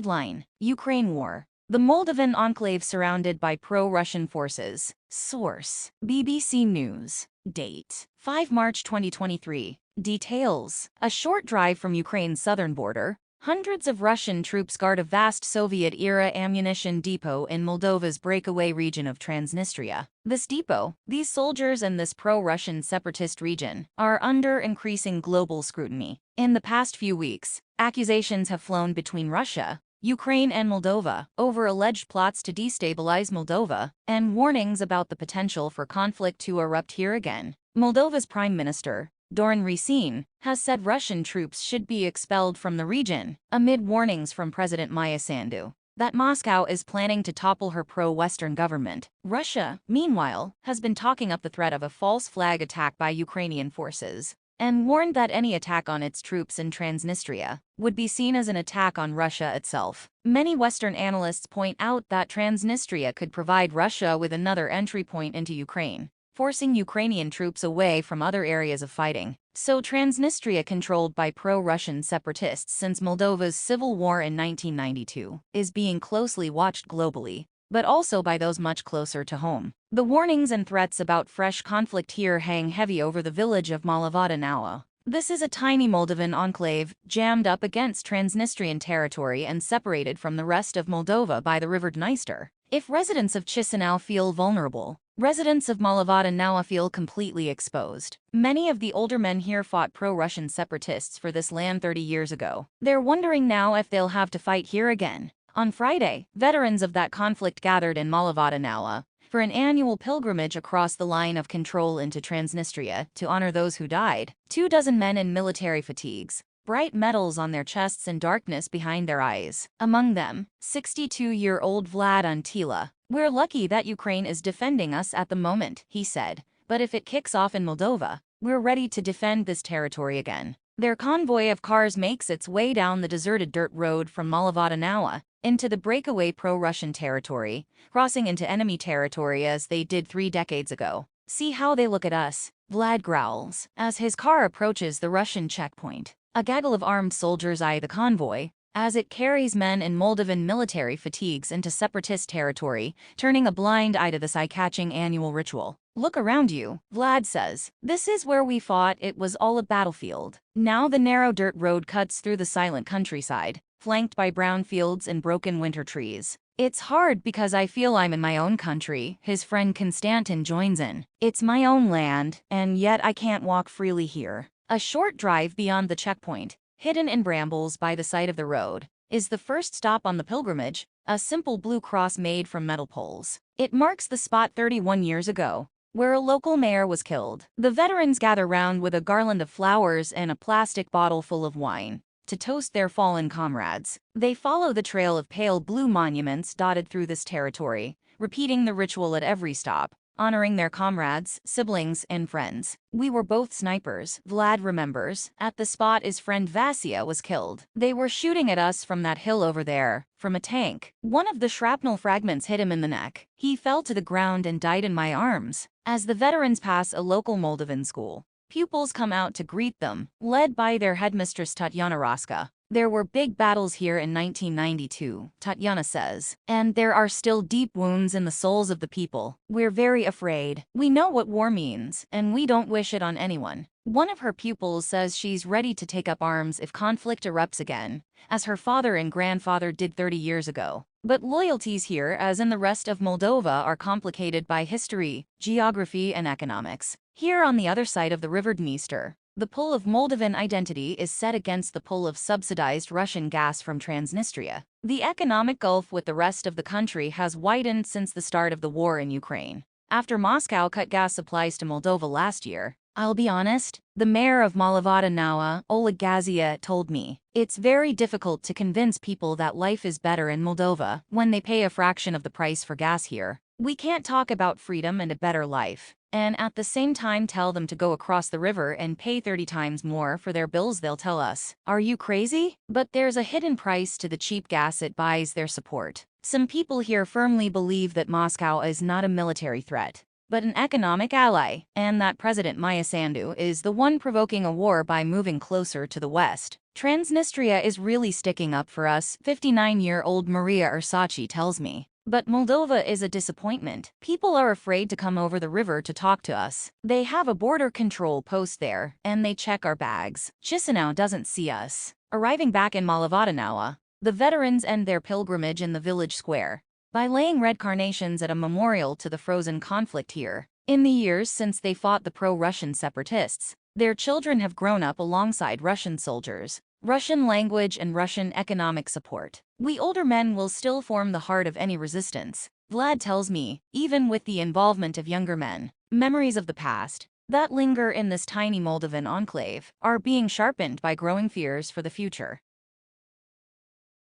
Headline: Ukraine war. The Moldovan enclave surrounded by pro-Russian forces. Source: BBC News. Date: 5 March 2023. Details: a short drive from Ukraine's southern border, hundreds of Russian troops guard a vast Soviet-era ammunition depot in Moldova's breakaway region of Transnistria. This depot, these soldiers and this pro-Russian separatist region, are under increasing global scrutiny. In the past few weeks, accusations have flown between Russia, Ukraine and Moldova over alleged plots to destabilize Moldova and warnings about the potential for conflict to erupt here again. Moldova's Prime Minister, Dorin Racine, has said Russian troops should be expelled from the region, amid warnings from President Maia Sandu that Moscow is planning to topple her pro-Western government. Russia, meanwhile, has been talking up the threat of a false flag attack by Ukrainian forces, and warned that any attack on its troops in Transnistria would be seen as an attack on Russia itself. Many Western analysts point out that Transnistria could provide Russia with another entry point into Ukraine, forcing Ukrainian troops away from other areas of fighting. So Transnistria, controlled by pro-Russian separatists since Moldova's civil war in 1992, is being closely watched globally, but also by those much closer to home. The warnings and threats about fresh conflict here hang heavy over the village of Moldovan. This is a tiny Moldovan enclave, jammed up against Transnistrian territory and separated from the rest of Moldova by the river Dniester. If residents of Chisinau feel vulnerable, residents of Moldovan feel completely exposed. Many of the older men here fought pro-Russian separatists for this land 30 years ago. They're wondering now if they'll have to fight here again. On Friday, veterans of that conflict gathered in Moldovan for an annual pilgrimage across the line of control into Transnistria to honor those who died. 24 men in military fatigues, bright medals on their chests and darkness behind their eyes. Among them, 62-year-old Vlad Antila. "We're lucky that Ukraine is defending us at the moment," he said. "But if it kicks off in Moldova, we're ready to defend this territory again." Their convoy of cars makes its way down the deserted dirt road from Moldovan into the breakaway pro-Russian territory, crossing into enemy territory as they did 3 decades ago. "See how they look at us," Vlad growls, as his car approaches the Russian checkpoint. A gaggle of armed soldiers eye the convoy as it carries men in Moldovan military fatigues into separatist territory, turning a blind eye to this eye-catching annual ritual. "Look around you," Vlad says. "This is where we fought. It was all a battlefield." Now the narrow dirt road cuts through the silent countryside, flanked by brown fields and broken winter trees. "It's hard because I feel I'm in my own country," his friend Konstantin joins in. "It's my own land, and yet I can't walk freely here." A short drive beyond the checkpoint, hidden in brambles by the side of the road, is the first stop on the pilgrimage, a simple blue cross made from metal poles. It marks the spot 31 years ago, where a local mayor was killed. The veterans gather round with a garland of flowers and a plastic bottle full of wine to toast their fallen comrades. They follow the trail of pale blue monuments dotted through this territory, repeating the ritual at every stop, honoring their comrades, siblings, and friends. "We were both snipers," Vlad remembers. "At the spot his friend Vasia was killed. They were shooting at us from that hill over there, from a tank. One of the shrapnel fragments hit him in the neck. He fell to the ground and died in my arms." As the veterans pass a local Moldovan school, pupils come out to greet them, led by their headmistress Tatyana Raska. "There were big battles here in 1992, Tatyana says, "and there are still deep wounds in the souls of the people. We're very afraid. We know what war means, and we don't wish it on anyone." One of her pupils says she's ready to take up arms if conflict erupts again, as her father and grandfather did 30 years ago. But loyalties here, as in the rest of Moldova, are complicated by history, geography, and economics. Here on the other side of the river Dniester, the pull of Moldovan identity is set against the pull of subsidized Russian gas from Transnistria. The economic gulf with the rest of the country has widened since the start of the war in Ukraine. After Moscow cut gas supplies to Moldova last year, "I'll be honest," the mayor of Moldovan, Oleg Gazia, told me, "it's very difficult to convince people that life is better in Moldova when they pay a fraction of the price for gas here. We can't talk about freedom and a better life, and at the same time tell them to go across the river and pay 30 times more for their bills. They'll tell us, 'Are you crazy?' But there's a hidden price to the cheap gas. It buys their support." Some people here firmly believe that Moscow is not a military threat. but an economic ally, and that President Maya Sandu is the one provoking a war by moving closer to the West. Transnistria is really sticking up for us, 59-year-old Maria Ursaci tells me. But Moldova is a disappointment. People are afraid to come over the river to talk to us. They have a border control post there, and they check our bags. Chisinau doesn't see us. Arriving back in Moldovan, the veterans end their pilgrimage in the village square by laying red carnations at a memorial to the frozen conflict here. In the years since they fought the pro-Russian separatists, their children have grown up alongside Russian soldiers, Russian language and Russian economic support. We older men will still form the heart of any resistance, Vlad tells me, even with the involvement of younger men. Memories of the past that linger in this tiny Moldovan enclave are being sharpened by growing fears for the future.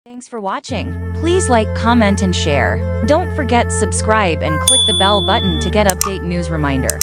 Thanks for watching. Please like, comment, and share. Don't forget subscribe and click the bell button to get update news reminder.